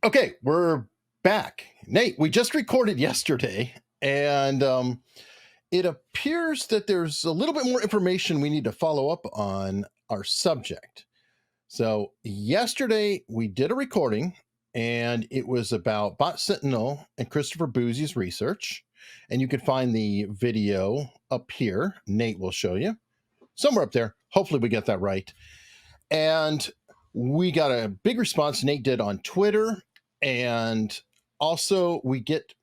Okay, we're back. Nate, we just recorded yesterday, and it appears that there's a little bit more information we need to follow up on our subject. So, yesterday we did a recording, and it was about Bot Sentinel and Christopher Bouzy's research. And you can find the video up here. Nate will show you somewhere up there. Hopefully, we get that right. And we got a big response Nate did on Twitter. And also, we get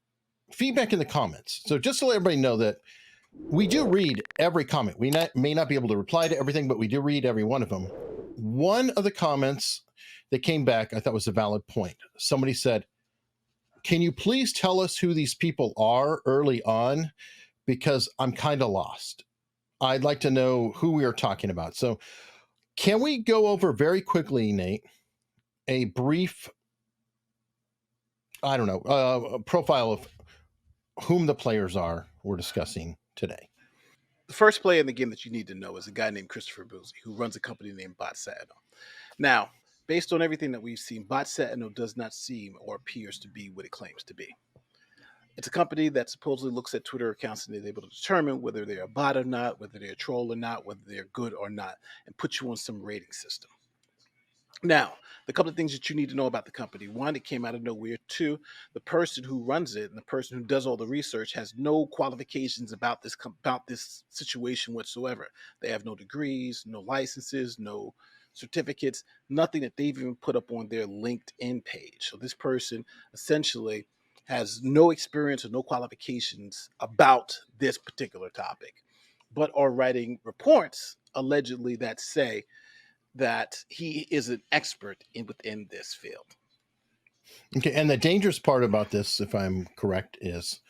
feedback in the comments. So, just to let everybody know that we do read every comment. We may not be able to reply to everything, but we do read every one of them. One of the comments that came back, I thought was a valid point. Somebody said, "Can you please tell us who these people are early on? Because I'm kind of lost. I'd like to know who we are talking about." So, can we go over very quickly, Nate, a brief, I don't know, profile of whom the players are we're discussing today? The first player in the game that you need to know is a guy named Christopher Bouzy, who runs a company named Bot Sentinel. Now, based on everything that we've seen, Bot Sentinel does not seem or appears to be what it claims to be. It's a company that supposedly looks at Twitter accounts and is able to determine whether they're a bot or not, whether they're a troll or not, whether they're good or not, and put you on some rating system. Now, the couple of things that you need to know about the company. One, it came out of nowhere. Two, the person who runs it and the person who does all the research has no qualifications about this situation whatsoever. They have no degrees, no licenses, no certificates, nothing that they've even put up on their LinkedIn page. So this person essentially has no experience or no qualifications about this particular topic, but are writing reports allegedly that say that he is an expert within this field. Okay, and the dangerous part about this, if I'm correct, is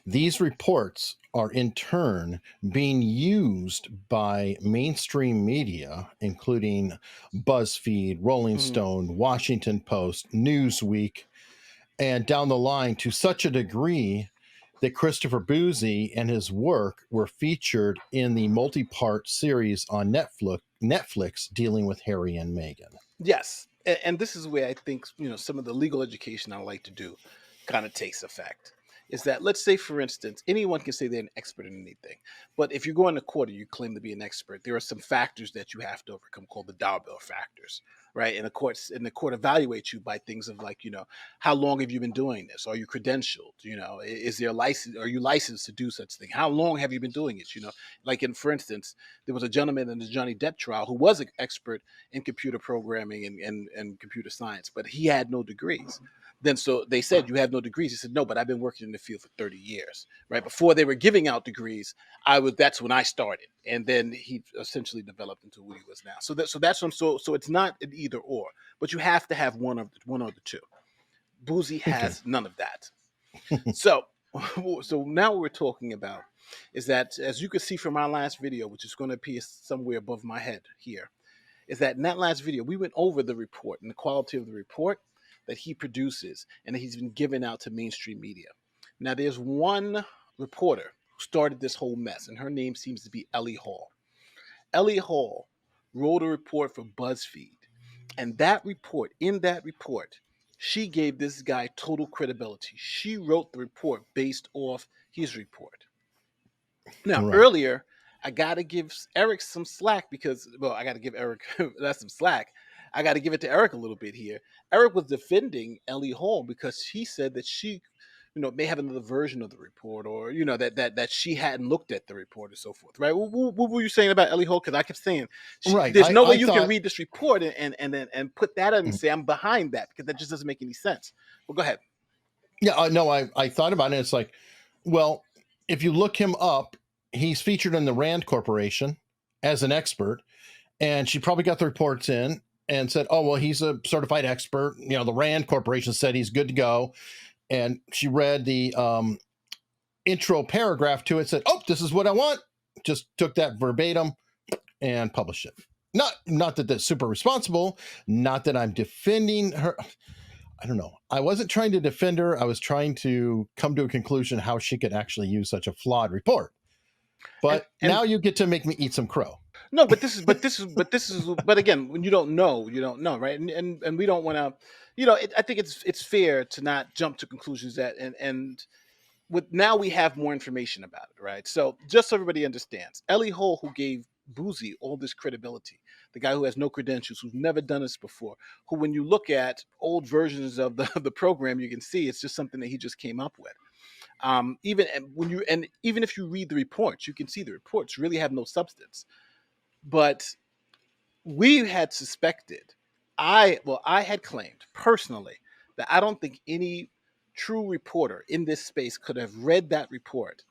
these reports are in turn being used by mainstream media, including BuzzFeed, Rolling Stone, Washington Post, Newsweek, and down the line to such a degree that Christopher Bouzy and his work were featured in the multi-part series on Netflix dealing with Harry and Meghan. Yes, and this is where I think some of the legal education I like to do kind of takes effect. Is that, let's say, for instance, anyone can say they're an expert in anything, but if you go into court and you claim to be an expert, there are some factors that you have to overcome called the Darwell factors, right? And the court evaluates you by things of like, how long have you been doing this? Are you credentialed? Is there a license? Are you licensed to do such thing? How long have you been doing it? Like for instance, there was a gentleman in the Johnny Depp trial who was an expert in computer programming and computer science, but he had no degrees. Then so they said, "You have no degrees." He said, "No, but I've been working in the field for 30 years." Right before they were giving out degrees, that's when I started, and then he essentially developed into who he was now. So it's not an either or, but you have to have one of the two. Bouzy has none of that. So now what we're talking about is that, as you can see from our last video, which is going to appear somewhere above my head here, is that in that last video we went over the report and the quality of the report that he produces and that he's been giving out to mainstream media. Now, there's one reporter who started this whole mess, and her name seems to be Ellie Hall. Ellie Hall wrote a report for BuzzFeed, and in that report, she gave this guy total credibility. She wrote the report based off his report. Now, earlier, I got to give Eric some slack because, I got to give Eric that's some slack. I got to give it to Eric a little bit here. Eric was defending Ellie Hall because he said that she, may have another version of the report, or that she hadn't looked at the report and so forth. Right? What were you saying about Ellie Hall? Because I kept saying, there's no way you can read this report and put that on and say I'm behind that, because that just doesn't make any sense. Well, go ahead. Yeah, no, I thought about it. It's like, well, if you look him up, he's featured in the Rand Corporation as an expert, and she probably got the reports in and said, "Oh, well, he's a certified expert." The Rand Corporation said he's good to go, and she read the intro paragraph to it, said, "Oh, this is what I want." Just took that verbatim and published it. Not that that's super responsible. Not that I'm defending her. I don't know. I wasn't trying to defend her. I was trying to come to a conclusion how she could actually use such a flawed report. But now you get to make me eat some crow. No, but again, when you don't know, you don't know, right? And we don't want to, I think it's fair to not jump to conclusions that and with now we have more information about it, right? So just so everybody understands, Ellie Hall, who gave Bouzy all this credibility, the guy who has no credentials, who's never done this before, who when you look at old versions of the program, you can see it's just something that he just came up with. Even if you read the reports, you can see the reports really have no substance. But we had suspected, I had claimed personally that I don't think any true reporter in this space could have read that report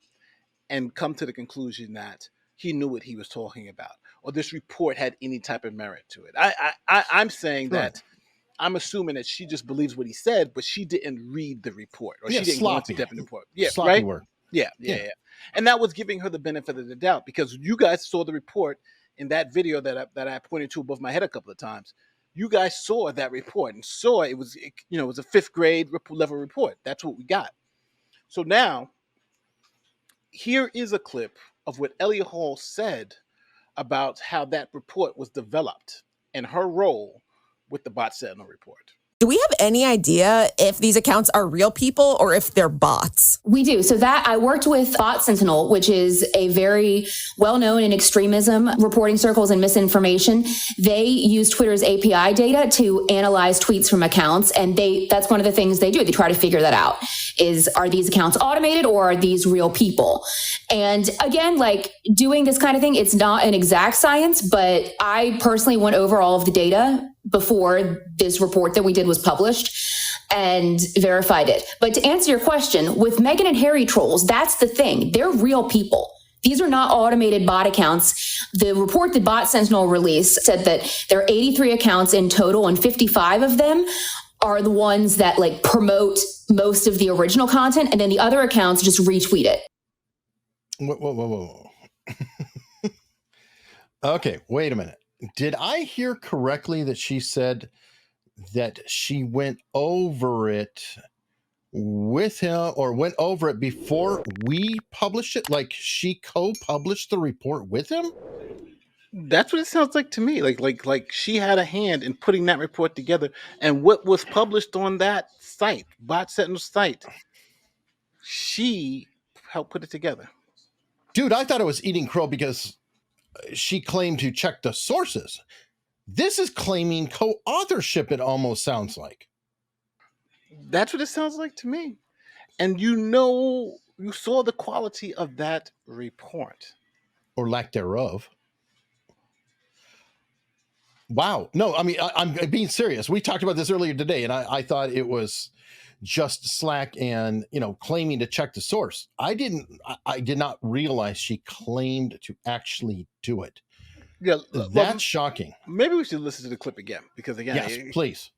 and come to the conclusion that he knew what he was talking about, or this report had any type of merit to it. I'm saying Right. that I'm assuming that she just believes what he said, but she didn't read the report, or Yeah, she didn't go into sloppy. depth in the report. Yeah, Sloppy right. work. Yeah, Yeah. and that was giving her the benefit of the doubt because you guys saw the report in that video that I pointed to above my head a couple of times. You guys saw that report and saw it was a fifth grade level report. That's what we got. So now here is a clip of what Ellie Hall said about how that report was developed and her role with the Bot Sentinel report. Do we have any idea if these accounts are real people or if they're bots? We do. So that I worked with Bot Sentinel, which is a very well-known in extremism reporting circles and misinformation. They use Twitter's API data to analyze tweets from accounts. And that's one of the things they do. They try to figure that out are these accounts automated or are these real people? And again, like doing this kind of thing, it's not an exact science, but I personally went over all of the data before this report that we did was published and verified it. But to answer your question, with Meghan and Harry trolls, that's the thing. They're real people. These are not automated bot accounts. The report that Bot Sentinel released said that there are 83 accounts in total, and 55 of them are the ones that like promote most of the original content, and then the other accounts just retweet it. Whoa. Okay, wait a minute. Did I hear correctly that she said that she went over it with him or went over it before we published it? Like she co-published the report with him? That's what it sounds like to me. Like she had a hand in putting that report together, and what was published on that site, Bot Sentinel site, she helped put it together. Dude, I thought it was eating crow because she claimed to check the sources. This is claiming co-authorship, it almost sounds like. That's what it sounds like to me. And you saw the quality of that report. Or lack thereof. Wow. No, I mean, I'm being serious. We talked about this earlier today, and I thought it was just slack and, claiming to check the source. I did not realize she claimed to actually do it. Yeah, that's shocking. Maybe we should listen to the clip again, because again, yes, please.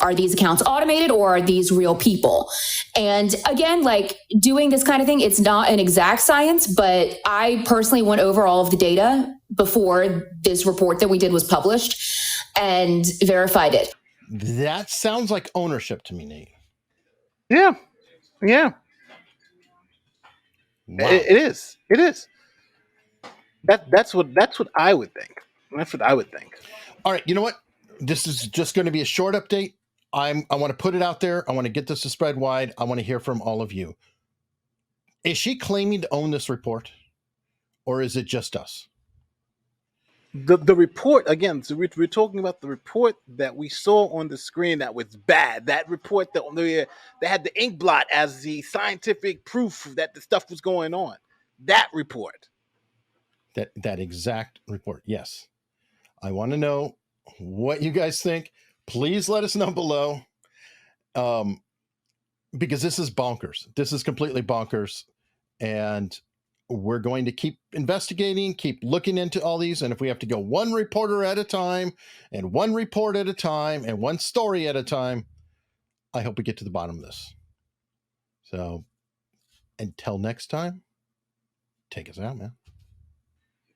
Are these accounts automated or are these real people? And again, like doing this kind of thing, it's not an exact science, but I personally went over all of the data before this report that we did was published and verified it. That sounds like ownership to me, Nate. Yeah. Wow. It is. That's what I would think. That's what I would think. All right. You know what? This is just going to be a short update. I want to put it out there. I want to get this to spread wide. I want to hear from all of you. Is she claiming to own this report, or is it just us? The report, again, so we're talking about the report that we saw on the screen that was bad. That report that had the ink blot as the scientific proof that the stuff was going on. That report. That exact report. Yes. I want to know what you guys think. Please let us know below. Because this is bonkers. This is completely bonkers. And we're going to keep investigating, keep looking into all these. And if we have to go one reporter at a time and one report at a time and one story at a time, I hope we get to the bottom of this. So until next time, take us out, man.